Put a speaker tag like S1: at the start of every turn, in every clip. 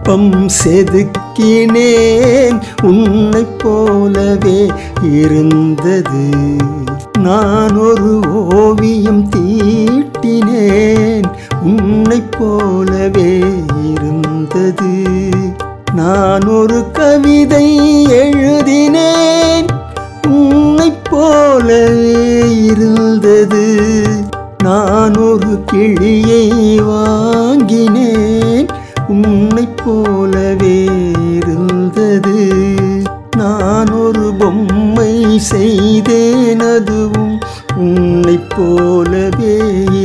S1: சிற்பம் செதுக்கினேன் உன்னைப் போலவே இருந்தது. நான் ஒரு ஓவியம் தீட்டினேன் உன்னைப் போலவே இருந்தது. நான் ஒரு கவிதை எழுதினேன் உன்னைப் போலவே இருந்தது. நான் ஒரு கிளியை வாங்கினேன் உன்னைப் போலவே இருந்தது. நான் ஒரு பொம்மை செய்தேன் அதுவும் உன்னைப் போலவே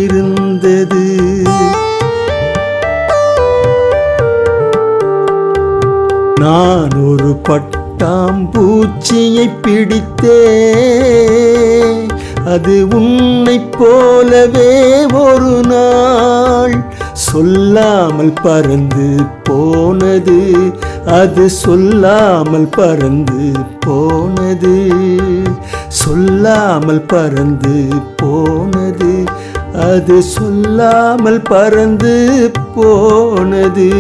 S1: இருந்தது. நான் ஒரு பட்டாம்பூச்சியை பிடித்தேன் அது உன்னைப் போலவே ஒரு நாள் சொல்லாமல் பறந்து போனது. அது சொல்லாமல் பறந்து போனது. சொல்லாமல் பறந்து போனது. அது சொல்லாமல் பறந்து போனது.